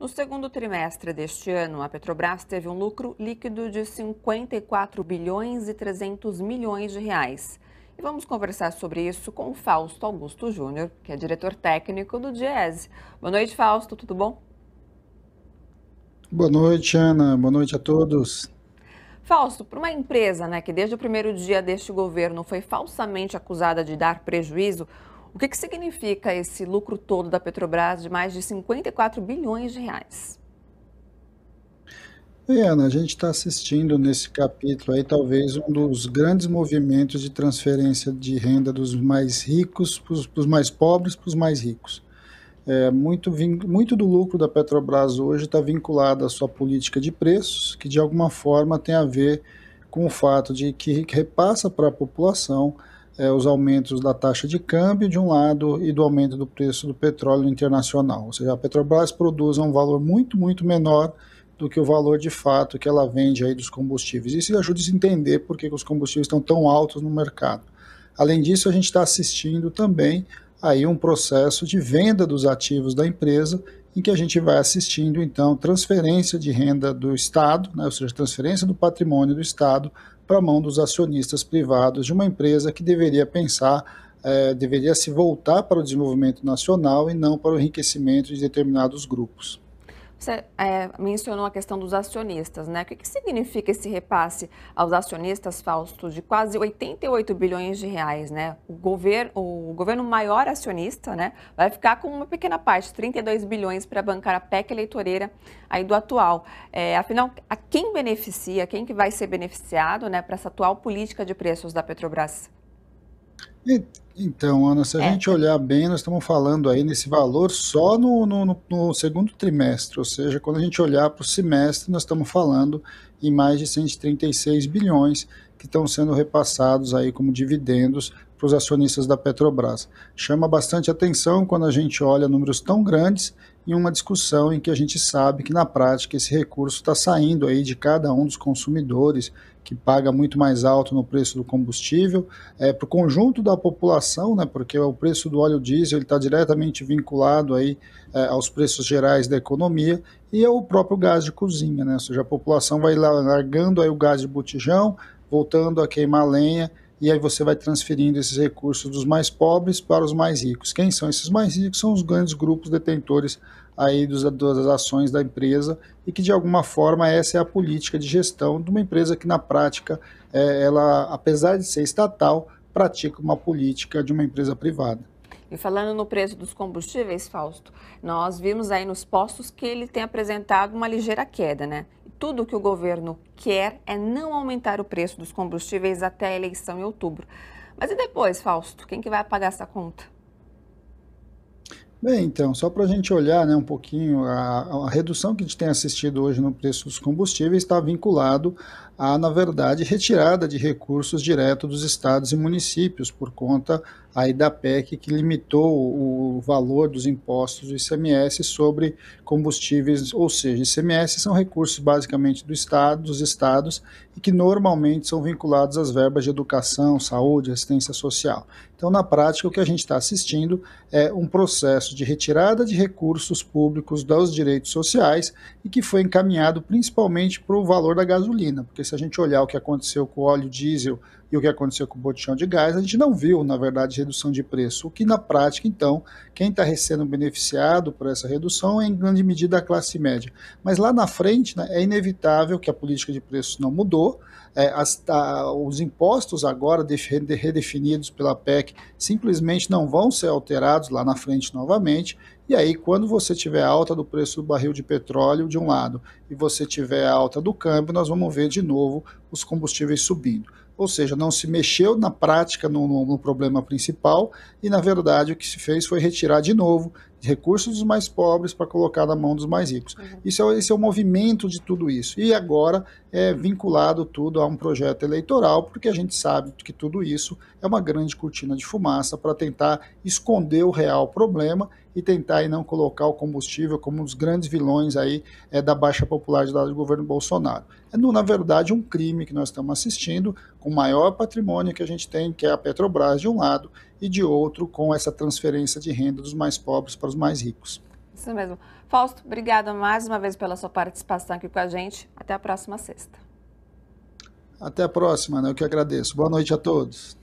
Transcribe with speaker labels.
Speaker 1: No segundo trimestre deste ano, a Petrobras teve um lucro líquido de 54 bilhões e 300 milhões de reais. E vamos conversar sobre isso com o Fausto Augusto Júnior, que é diretor técnico do Diese. Boa noite, Fausto, tudo bom?
Speaker 2: Boa noite, Ana. Boa noite a todos.
Speaker 1: Fausto, para uma empresa, que desde o primeiro dia deste governo foi falsamente acusada de dar prejuízo, o que significa esse lucro todo da Petrobras de mais de 54 bilhões de reais?
Speaker 2: Ana, a gente está assistindo nesse capítulo aí talvez um dos grandes movimentos de transferência de renda dos mais ricos para os mais pobres para os mais ricos. Muito do lucro da Petrobras hoje está vinculado à sua política de preços, que de alguma forma tem a ver com o fato de que repassa para a população os aumentos da taxa de câmbio de um lado e do aumento do preço do petróleo internacional. Ou seja, a Petrobras produz um valor muito menor do que o valor de fato que ela vende aí dos combustíveis. Isso ajuda a se entender por que os combustíveis estão tão altos no mercado. Além disso, a gente está assistindo também aí um processo de venda dos ativos da empresa, em que a gente vai assistindo, então, transferência de renda do Estado, né, ou seja, transferência do patrimônio do Estado para a mão dos acionistas privados de uma empresa que deveria pensar, deveria se voltar para o desenvolvimento nacional e não para o enriquecimento de determinados grupos.
Speaker 1: Você mencionou a questão dos acionistas, né? O que significa esse repasse aos acionistas, Fausto, de quase 88 bilhões de reais, né? O governo maior acionista, né, vai ficar com uma pequena parte, 32 bilhões, para bancar a PEC eleitoreira aí do atual. Afinal, a quem beneficia, quem que vai ser beneficiado, né, para essa atual política de preços da Petrobras?
Speaker 2: Então, Ana, se a
Speaker 1: É,
Speaker 2: gente olhar bem, nós estamos falando aí nesse valor só no segundo trimestre, ou seja, quando a gente olhar para o semestre, nós estamos falando em mais de 136 bilhões que estão sendo repassados aí como dividendos para os acionistas da Petrobras. Chama bastante atenção quando a gente olha números tão grandes em uma discussão em que a gente sabe que na prática esse recurso está saindo aí de cada um dos consumidores que paga muito mais alto no preço do combustível, para o conjunto da população, né, porque o preço do óleo diesel está diretamente vinculado aí, aos preços gerais da economia e ao próprio gás de cozinha, né, ou seja, a população vai largando aí o gás de botijão, voltando a queimar lenha, e aí você vai transferindo esses recursos dos mais pobres para os mais ricos. Quem são esses mais ricos? São os grandes grupos detentores aí das ações da empresa e que de alguma forma essa é a política de gestão de uma empresa que na prática ela, apesar de ser estatal, pratica uma política de uma empresa privada.
Speaker 1: E falando no preço dos combustíveis, Fausto, nós vimos aí nos postos que ele tem apresentado uma ligeira queda, né? E tudo que o governo quer é não aumentar o preço dos combustíveis até a eleição em outubro. Mas e depois, Fausto? Quem que vai pagar essa conta?
Speaker 2: Bem, então, só para a gente olhar, né, um pouquinho, a redução que a gente tem assistido hoje no preço dos combustíveis está vinculado à, na verdade, retirada de recursos direto dos estados e municípios por conta aí da PEC que limitou o valor dos impostos do ICMS sobre combustíveis, ou seja, ICMS são recursos basicamente do estado, dos estados e que normalmente são vinculados às verbas de educação, saúde, assistência social. Então, na prática, o que a gente está assistindo é um processo de retirada de recursos públicos dos direitos sociais e que foi encaminhado principalmente para o valor da gasolina, porque se a gente olhar o que aconteceu com o óleo diesel e o que aconteceu com o botijão de gás, a gente não viu, na verdade, redução de preço, o que na prática, então, quem está sendo beneficiado por essa redução é em grande medida a classe média. Mas lá na frente, né, é inevitável que a política de preços não mudou, os impostos agora redefinidos pela PEC simplesmente não vão ser alterados lá na frente novamente, e aí quando você tiver alta do preço do barril de petróleo de um lado e você tiver alta do câmbio, nós vamos ver de novo os combustíveis subindo. Ou seja, não se mexeu na prática no problema principal e, na verdade, o que se fez foi retirar de novo recursos dos mais pobres para colocar na mão dos mais ricos.
Speaker 1: Uhum.
Speaker 2: Esse é o movimento de tudo isso. E agora é vinculado tudo a um projeto eleitoral, porque a gente sabe que tudo isso é uma grande cortina de fumaça para tentar esconder o real problema e tentar aí, não colocar o combustível como um dos grandes vilões aí, da baixa popularidade do governo Bolsonaro. Na verdade, um crime que nós estamos assistindo, com o maior patrimônio que a gente tem, que é a Petrobras de um lado, e de outro com essa transferência de renda dos mais pobres para os mais ricos.
Speaker 1: Isso mesmo. Fausto, obrigada mais uma vez pela sua participação aqui com a gente. Até a próxima sexta.
Speaker 2: Até a próxima, né? Eu que agradeço. Boa noite a todos.